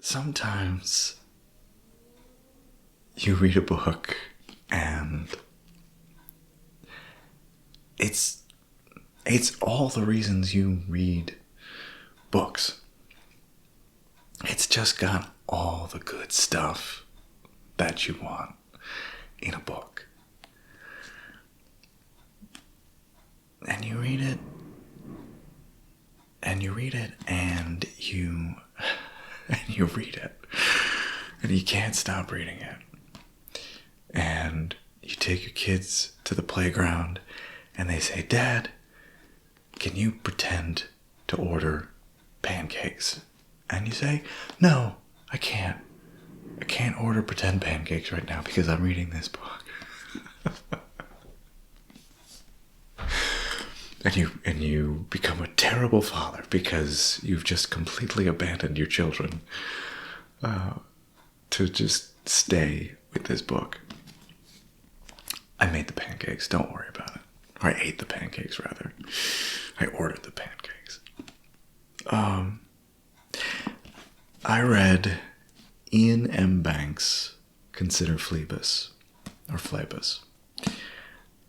sometimes you read a book and it's all the reasons you read books. It's just got all the good stuff that you want in a book. And you read it, and you read it, and you read it, and you can't stop reading it. And you take your kids to the playground, and they say, "Dad, can you pretend to order pancakes?" And you say, "No, I can't. I can't order pretend pancakes right now because I'm reading this book." And you become a terrible father because you've just completely abandoned your children to just stay with this book. I made the pancakes, don't worry about it. Or I ate the pancakes, rather. I ordered the pancakes. I read Iain Banks' Consider Phlebas, or Phlebas.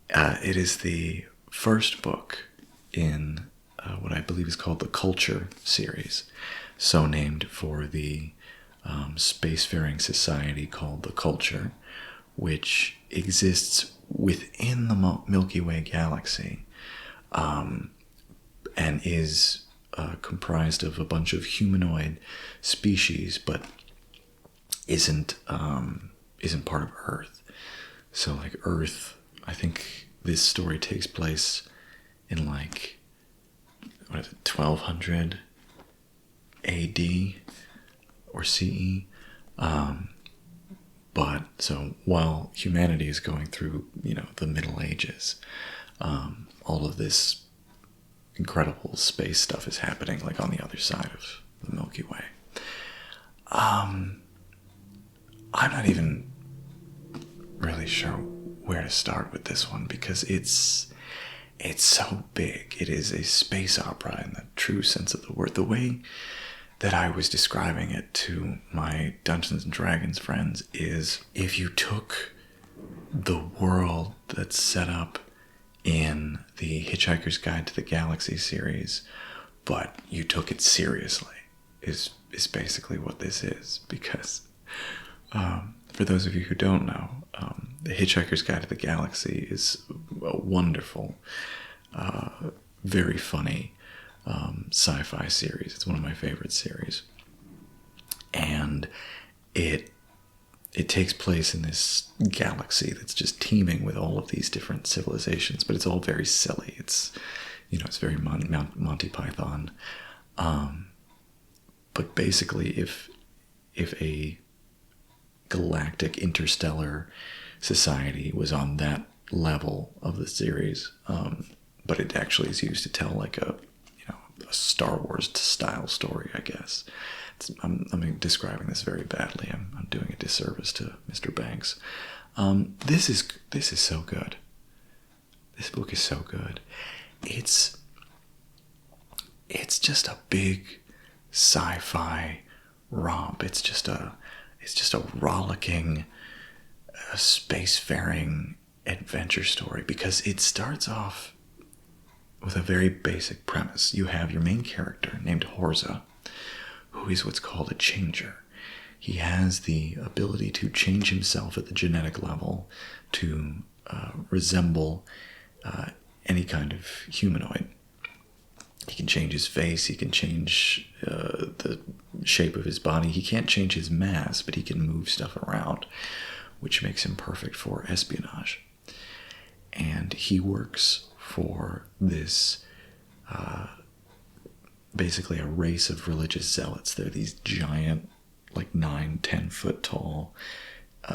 It is the first book in what I believe is called the Culture series, so named for the spacefaring society called the Culture, which exists within the Milky Way galaxy, and is comprised of a bunch of humanoid species, but isn't part of Earth. So, like Earth, I think this story takes place in like 1200 AD or CE. But so while humanity is going through, the Middle Ages, all of this incredible space stuff is happening, like on the other side of the Milky Way. I'm not even really sure where to start with this one because it's so big. It is a space opera in the true sense of the word. The way that I was describing it to my Dungeons and Dragons friends is if you took the world that's set up in the Hitchhiker's Guide to the Galaxy series, but you took it seriously, is basically what this is. Because for those of you who don't know, the Hitchhiker's Guide to the Galaxy is a wonderful, very funny sci-fi series. It's one of my favorite series, and it takes place in this galaxy that's just teeming with all of these different civilizations, but it's all very silly. It's it's very Monty Python. But basically, if a galactic interstellar society was on that level of the series, but it actually is used to tell like a Star Wars style story, I guess. I'm describing this very badly. I'm doing a disservice to Mr. Banks. This is so good. This book is so good. It's just a big sci-fi romp. It's just a rollicking, spacefaring adventure story because it starts off with a very basic premise. You have your main character named Horza, who is what's called a changer. He has the ability to change himself at the genetic level to resemble any kind of humanoid. He can change his face, he can change the shape of his body. He can't change his mass, but he can move stuff around, which makes him perfect for espionage. And he works for this, basically a race of religious zealots. They're these giant, like 9-10 foot tall,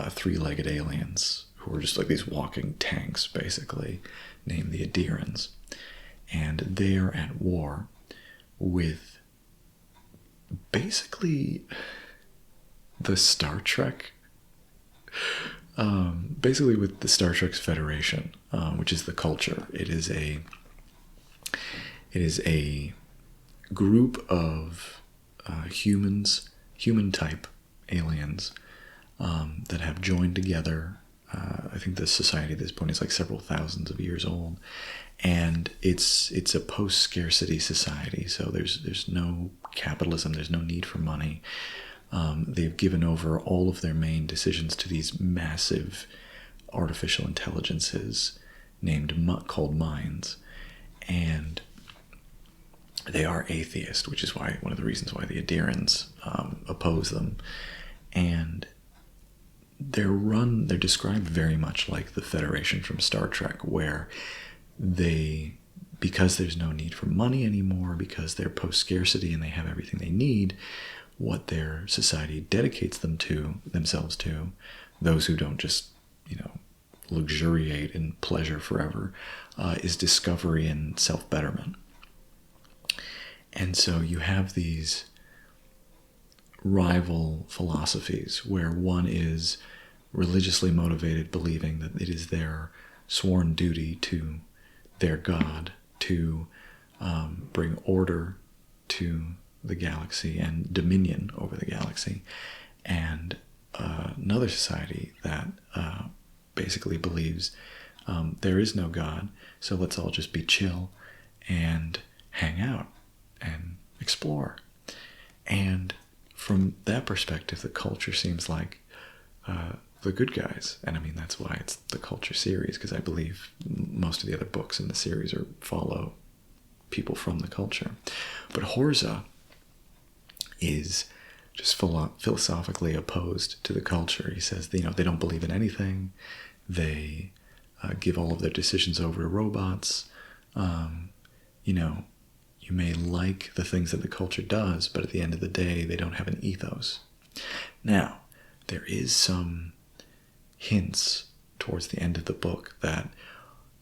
three-legged aliens who are just like these walking tanks, basically, named the Adirans. And they are at war with basically the Star Trek, basically with the Star Trek's Federation, which is the Culture. It is a group of humans human type aliens that have joined together. I think the society at this point is like several thousands of years old, and it's a post-scarcity society. So there's no capitalism, there's no need for money. They've given over all of their main decisions to these massive artificial intelligences called minds, and they are atheist, which is one of the reasons why the Adirans oppose them. And they're described very much like the Federation from Star Trek, where because there's no need for money anymore, because they're post-scarcity and they have everything they need, what their society dedicates themselves to, those who don't just, luxuriate in pleasure forever, is discovery and self-betterment. And so you have these rival philosophies where one is religiously motivated, believing that it is their sworn duty to their God to bring order to the galaxy and dominion over the galaxy, and another society that basically believes there is no God, so let's all just be chill and hang out and explore. And from that perspective, the culture seems like the good guys. And I mean, that's why it's the culture series, because I believe most of the other books in the series follow people from the culture. But Horza is just philosophically opposed to the culture. He says, they don't believe in anything. They give all of their decisions over to robots. You may like the things that the culture does, but at the end of the day, they don't have an ethos. Now, there is some hints towards the end of the book that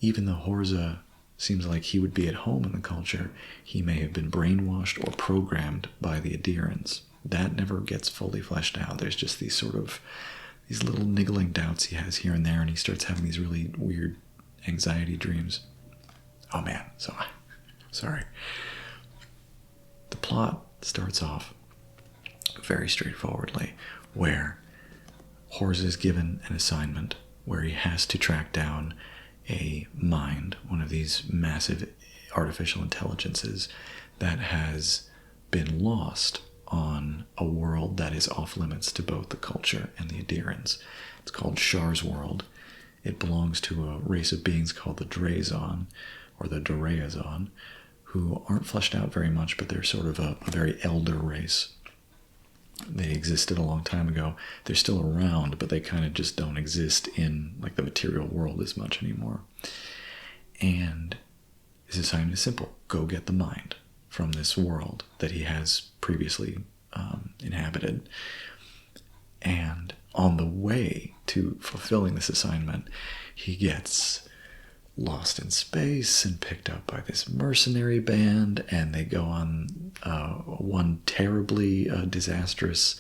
even though Horza seems like he would be at home in the culture, he may have been brainwashed or programmed by the Adirans. That never gets fully fleshed out. There's just these little niggling doubts he has here and there, and he starts having these really weird anxiety dreams. Oh man, sorry. The plot starts off very straightforwardly, where Horza is given an assignment where he has to track down a mind, one of these massive artificial intelligences that has been lost on a world that is off limits to both the culture and the Adirans. It's called Shar's world. It belongs to a race of beings called the Drazon, or the Doreazon, who aren't fleshed out very much, but they're sort of a very elder race. They existed a long time ago. They're still around, but they kind of just don't exist in the material world as much anymore. And his assignment is simple. Go get the mind from this world that he has previously inhabited. And on the way to fulfilling this assignment, he gets lost in space and picked up by this mercenary band, and they go on one terribly disastrous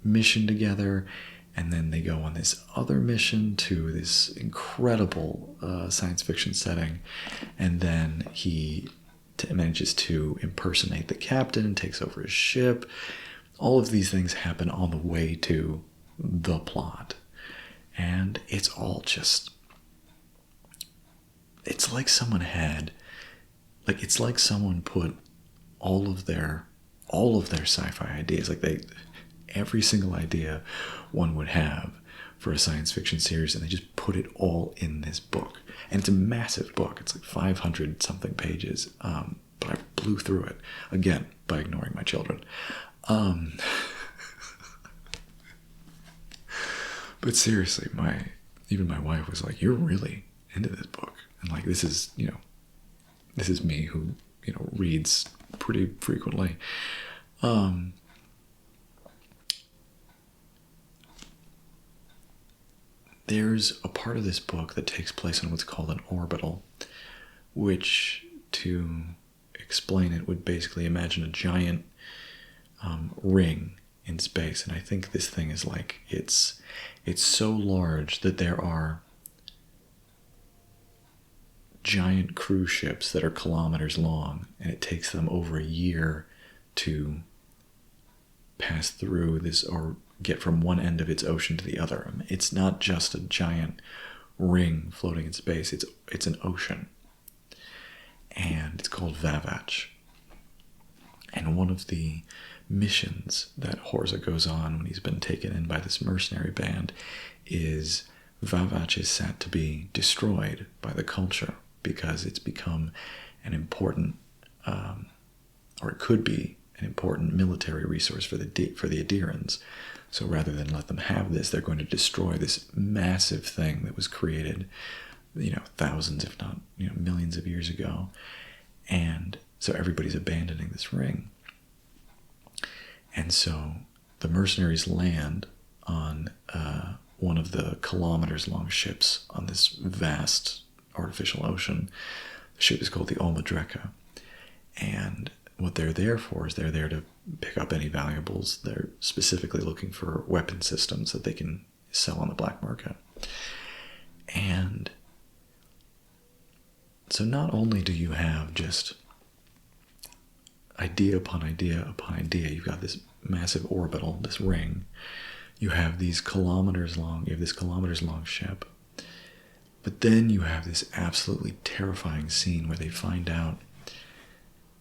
mission together, and then they go on this other mission to this incredible science fiction setting, and then he manages to impersonate the captain and takes over his ship. All of these things happen on the way to the plot, and it's all just, it's like someone put all of their sci-fi ideas, every single idea one would have for a science fiction series, and they just put it all in this book. And it's a massive book. It's 500 something pages. But I blew through it, again, by ignoring my children. But seriously, even my wife was like, "You're really into this book." And this is me who, reads pretty frequently. There's a part of this book that takes place in what's called an orbital, which, to explain it, would basically imagine a giant ring in space. And I think this thing is it's so large that there are giant cruise ships that are kilometers long, and it takes them over a year to pass through this or get from one end of its ocean to the other. It's not just a giant ring floating in space. It's an ocean. And it's called Vavach. And one of the missions that Horza goes on when he's been taken in by this mercenary band is Vavach is set to be destroyed by the culture because it's become an important, or it could be an important military resource for the Adirans. So rather than let them have this, they're going to destroy this massive thing that was created, thousands, if not, millions of years ago. And so everybody's abandoning this ring. And so the mercenaries land on one of the kilometers-long ships on this vast artificial ocean. The ship is called the Almadreka. And what they're there for is they're there to pick up any valuables. They're specifically looking for weapon systems that they can sell on the black market. And so not only do you have just idea upon idea upon idea, you've got this massive orbital, this ring, you have this kilometers long ship, but then you have this absolutely terrifying scene where they find out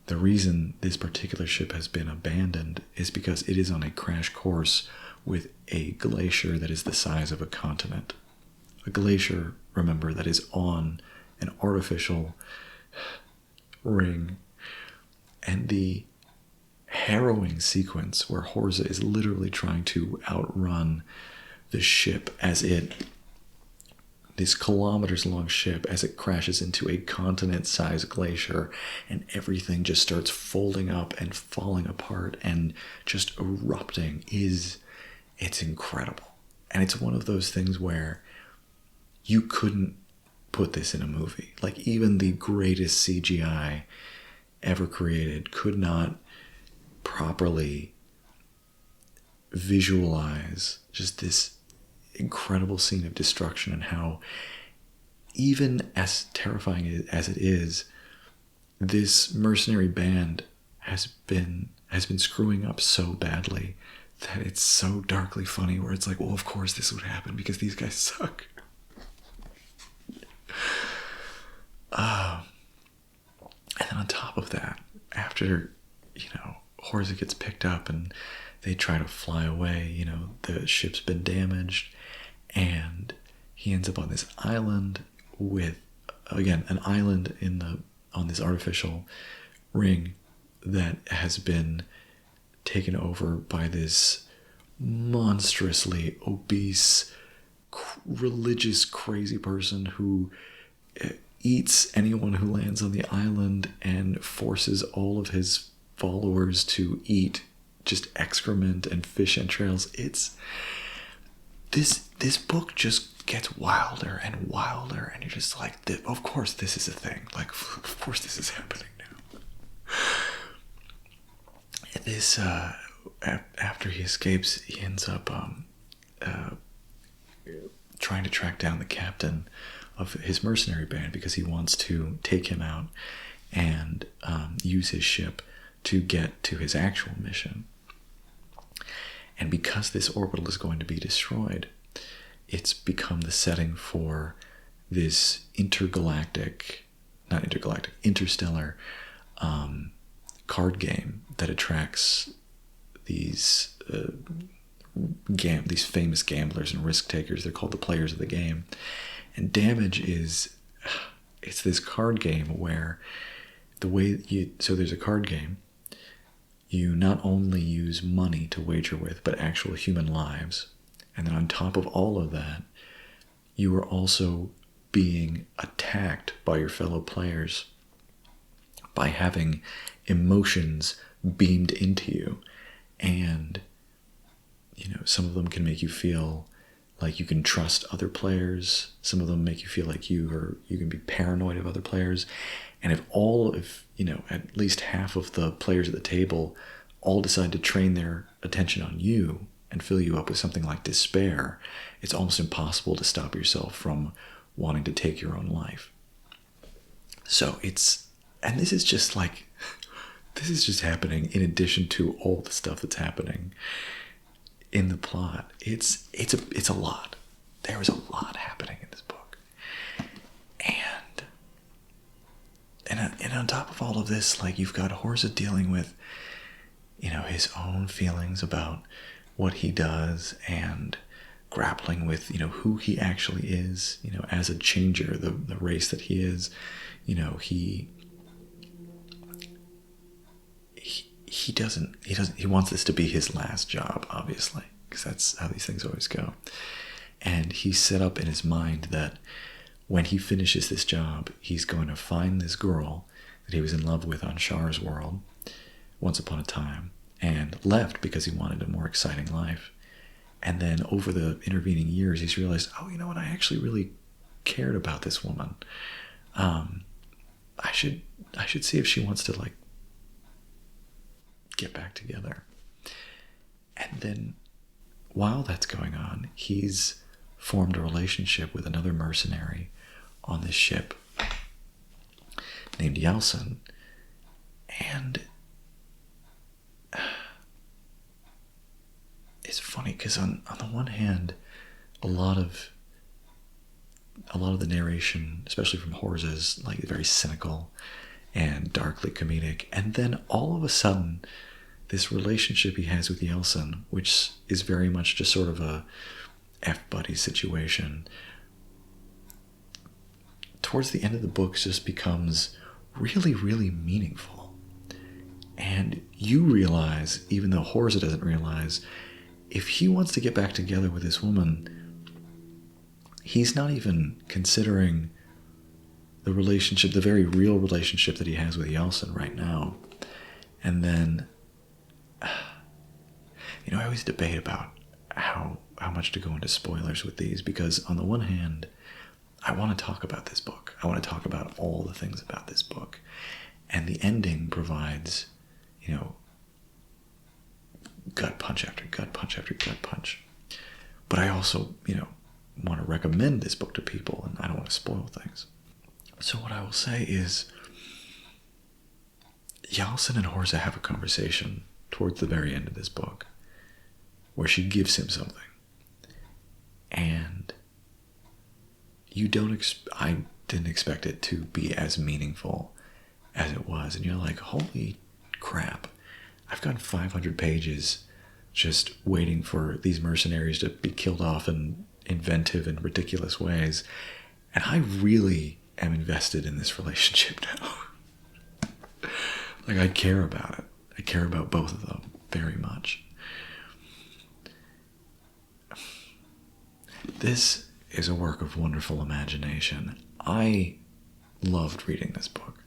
the reason this particular ship has been abandoned is because it is on a crash course with a glacier that is the size of a continent. A glacier, remember, that is on an artificial ring. And the harrowing sequence where Horza is literally trying to outrun the ship this kilometers-long ship, as it crashes into a continent-sized glacier, and everything just starts folding up and falling apart and just erupting, it's incredible. And it's one of those things where you couldn't put this in a movie. Like, even the greatest CGI ever created could not properly visualize just this incredible scene of destruction, and how, even as terrifying as it is, this mercenary band has been screwing up so badly that it's so darkly funny, where it's like, well, of course this would happen because these guys suck. And then on top of that, after, Horza gets picked up and they try to fly away, the ship's been damaged, and he ends up on this island with, again, an island on this artificial ring that has been taken over by this monstrously obese, religious, crazy person who eats anyone who lands on the island and forces all of his followers to eat just excrement and fish entrails. It's this book just gets wilder and wilder, and you're just like, of course this is a thing. Like, of course this is happening now. This after he escapes, he ends up trying to track down the captain of his mercenary band because he wants to take him out and use his ship to get to his actual mission. And because this orbital is going to be destroyed, it's become the setting for this interstellar card game that attracts these famous gamblers and risk takers. They're called the players of the game. And Damage it's this card game where there's a card game. You not only use money to wager with, but actual human lives. And then on top of all of that, you are also being attacked by your fellow players by having emotions beamed into you. And, some of them can make you feel like you can trust other players. Some of them make you feel like you can be paranoid of other players. And if at least half of the players at the table all decide to train their attention on you and fill you up with something like despair, it's almost impossible to stop yourself from wanting to take your own life. So and this is just like this is just happening in addition to all the stuff that's happening in the plot. It's a lot. There is a lot happening in this book. And on top of all of this, like, you've got Horza dealing with, his own feelings about what he does and grappling with, who he actually is, as a changer, the race that he is. He wants this to be his last job, obviously, because that's how these things always go. And he's set up in his mind that when he finishes this job, he's going to find this girl that he was in love with on Shar's world once upon a time, and left because he wanted a more exciting life. And then over the intervening years, he's realized, oh, you know what? I actually really cared about this woman. I should see if she wants to, like, get back together. And then while that's going on, he's formed a relationship with another mercenary on this ship named Yelson. And it's funny because on the one hand, a lot of the narration, especially from Horza, is like very cynical and darkly comedic. And then all of a sudden, this relationship he has with Yelson, which is very much just sort of a F-buddy situation, towards the end of the book just becomes really, really meaningful. And you realize, even though Horza doesn't realize, if he wants to get back together with this woman, he's not even considering the relationship, the very real relationship that he has with Yelson right now. And then, I always debate about how much to go into spoilers with these, because on the one hand, I want to talk about this book. I want to talk about all the things about this book. And the ending provides, gut punch after gut punch after gut punch. But I also, want to recommend this book to people, and I don't want to spoil things. So what I will say is, Yelson and Horza have a conversation towards the very end of this book where she gives him something. And I didn't expect it to be as meaningful as it was. And you're like, holy crap, I've got 500 pages just waiting for these mercenaries to be killed off in inventive and ridiculous ways. And I really am invested in this relationship now. Like, I care about it. I care about both of them very much. This is a work of wonderful imagination. I loved reading this book.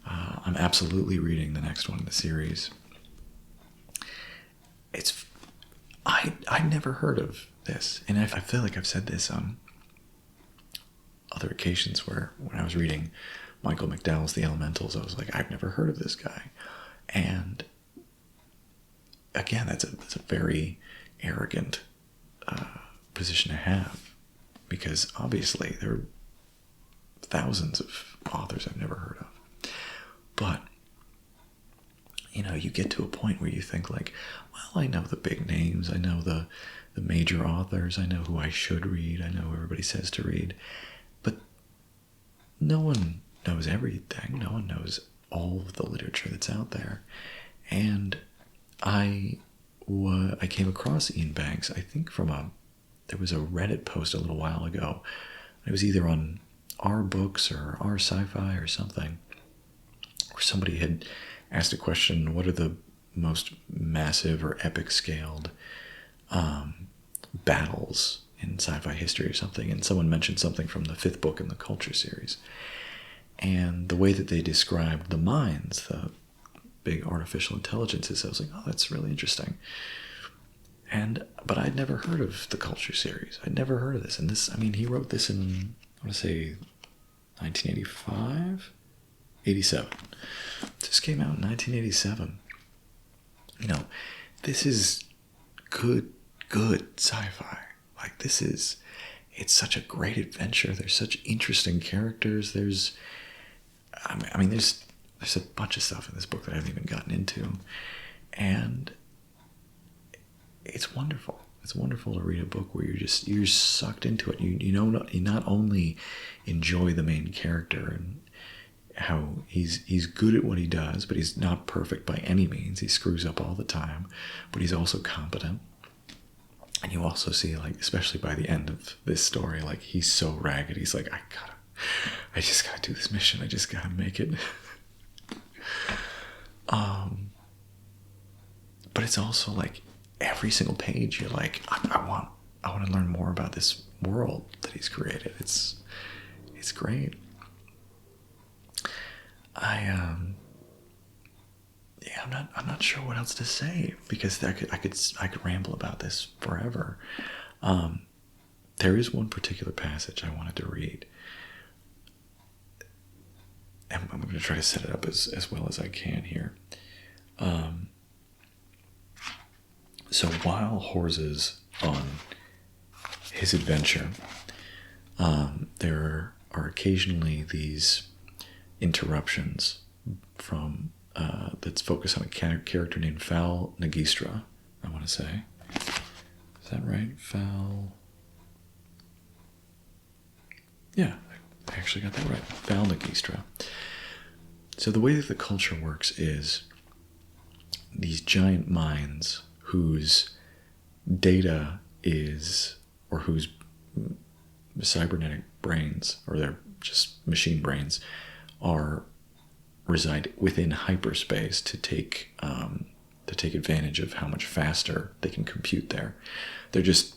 I'm absolutely reading the next one in the series. I'd never heard of this, and I feel like I've said this on other occasions where when I was reading Michael McDowell's The Elementals, I was like, I've never heard of this guy. And again, that's a very arrogant position to have, because obviously there are thousands of authors I've never heard of. But you get to a point where you think like, well, I know the big names, I know the major authors, I know who I should read, I know who everybody says to read, but no one knows everything. No one knows all of the literature that's out there. And I came across Iain Banks, I think there was a Reddit post a little while ago. It was either on our books or our sci-fi or something, where somebody had asked a question, what are the most massive or epic scaled battles in sci-fi history or something? And someone mentioned something from the 5th book in the Culture series. And the way that they described the minds, the big artificial intelligences, I was like, oh, that's really interesting. But I'd never heard of the Culture series. I'd never heard of this. And this, he wrote this in, I want to say, 1985? 87. This came out in 1987. This is good sci-fi. Like, it's such a great adventure. There's such interesting characters. There's there's a bunch of stuff in this book that I haven't even gotten into, and it's wonderful. It's wonderful to read a book where you're sucked into it. You not only enjoy the main character and how he's good at what he does, but he's not perfect by any means. He screws up all the time, but he's also competent. And you also see, like, especially by the end of this story, like, he's so ragged. He's like, I just gotta do this mission. I just gotta make it. But it's also like every single page you're like, I want to learn more about this world that he's created. It's great. I'm not sure what else to say, because I could ramble about this forever. There is one particular passage I wanted to read, and I'm going to try to set it up as well as I can here. So while Horse is on his adventure, there are occasionally these interruptions from that's focused on a character named Fal Nagistra, I want to say. Is that right? Fal... Yeah, I actually got that right. Fal Nagistra. So the way that the culture works is these giant minds whose data is, or whose cybernetic brains, or they're just machine brains, reside within hyperspace to take advantage of how much faster they can compute there. They're just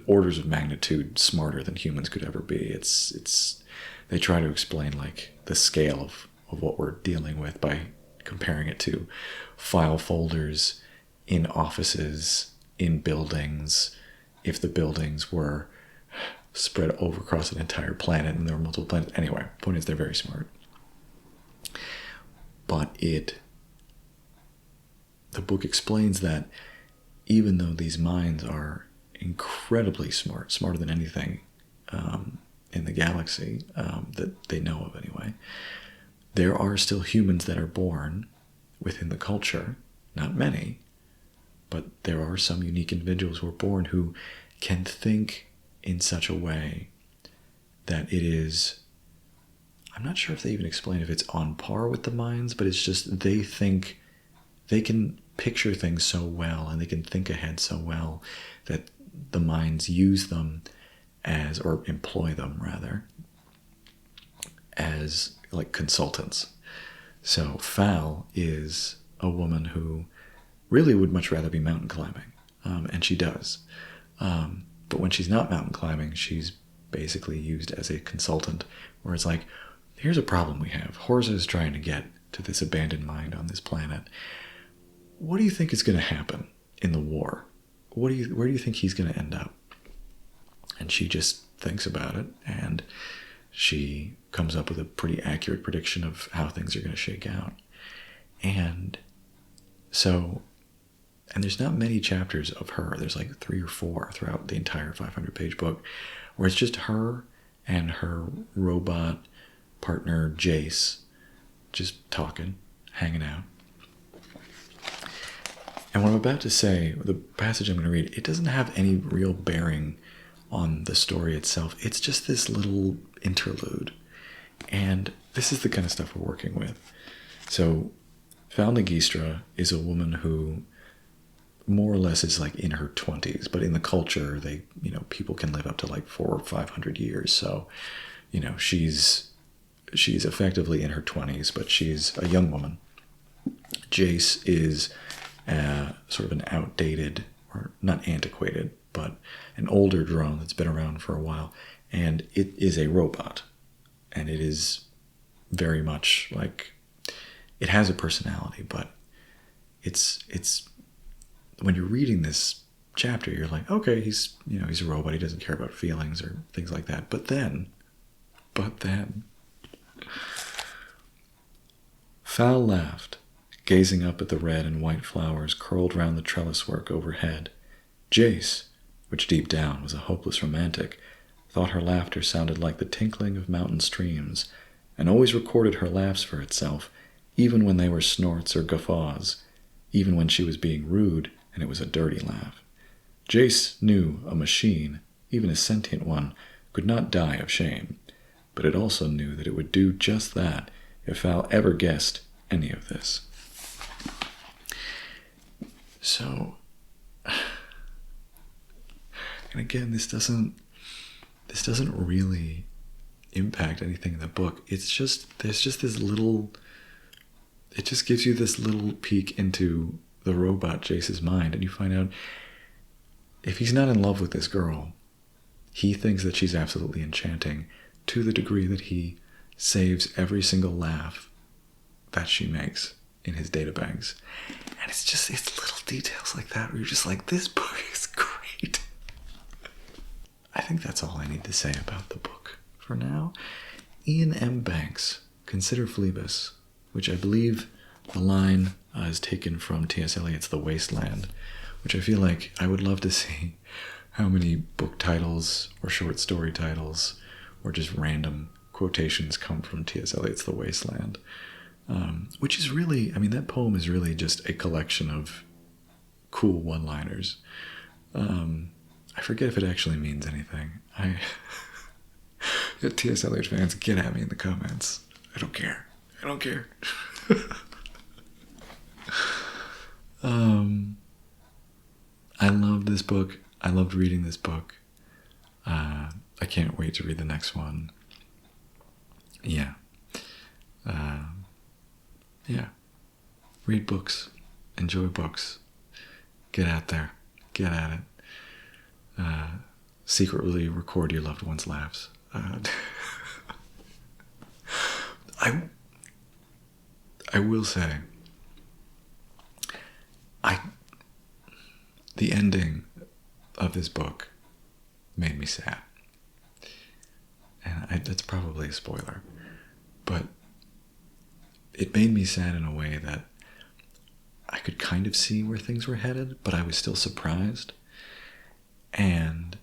orders of magnitude smarter than humans could ever be. It's they try to explain, like, the scale of what we're dealing with by comparing it to file folders in offices, in buildings. If the buildings were spread over across an entire planet and there were multiple planets. Anyway, point is, they're very smart. But the book explains that even though these minds are incredibly smart, smarter than anything in the galaxy that they know of anyway, there are still humans that are born within the culture. Not many, but there are some unique individuals who are born who can think in such a way that it is... I'm not sure if they even explain if it's on par with the minds, but it's just they think they can picture things so well and they can think ahead so well that the minds use them as, or employ them rather, as like consultants. So Fal is a woman who really would much rather be mountain climbing, and she does. But when she's not mountain climbing, she's basically used as a consultant, where it's like, here's a problem we have. Horza is trying to get to this abandoned mine on this planet. What do you think is going to happen in the war? Where do you think he's going to end up? And she just thinks about it, and she comes up with a pretty accurate prediction of how things are going to shake out. And there's not many chapters of her. There's like 3 or 4 throughout the entire 500-page book, where it's just her and her robot partner Jace just talking, hanging out. And what I'm about to say, the passage I'm going to read, it doesn't have any real bearing on the story itself. It's just this little interlude. And this is the kind of stuff we're working with. So Fal Nagistra is a woman who more or less is like in her 20s, but in the culture, people can live up to like 400 or 500 years. So, she's effectively in her 20s, but she's a young woman. Jace is sort of an outdated, or not antiquated, but an older drone that's been around for a while, and it is a robot, and it is very much like, it has a personality, but it's when you're reading this chapter, you're like, okay, he's a robot, he doesn't care about feelings or things like that. But then Fal laughed, gazing up at the red and white flowers curled round the trellis work overhead. Jace, which deep down was a hopeless romantic, thought her laughter sounded like the tinkling of mountain streams, and always recorded her laughs for itself, even when they were snorts or guffaws, even when she was being rude and it was a dirty laugh. Jace knew a machine, even a sentient one, could not die of shame, but it also knew that it would do just that if Val ever guessed any of this. So, and again, this doesn't really impact anything in the book. There's just this little, it just gives you this little peek into the robot Jace's mind, and you find out if he's not in love with this girl, he thinks that she's absolutely enchanting to the degree that he saves every single laugh that she makes in his databanks. And it's little details like that where you're just like, this book is great. I think that's all I need to say about the book for now. Iain M. Banks, consider Phlebas, which I believe the line is taken from T.S. Eliot's The Wasteland, which I feel like I would love to see how many book titles or short story titles or just random quotations come from T.S. Eliot's The Wasteland. Which is really, I mean, that poem is really just a collection of cool one-liners. I forget if it actually means anything. T.S. Eliot fans, get at me in the comments. I don't care. I love this book. I loved reading this book. I can't wait to read the next one. Yeah. Read books. Enjoy books. Get out there. Get at it. Secretly record your loved one's laughs. I will say, the ending of this book made me sad. And that's probably a spoiler. But it made me sad in a way that I could kind of see where things were headed, but I was still surprised. And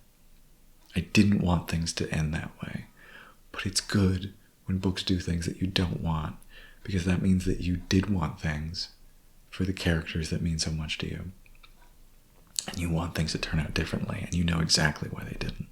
I didn't want things to end that way. But it's good when books do things that you don't want, because that means that you did want things for the characters that mean so much to you. And you want things to turn out differently, and you know exactly why they didn't.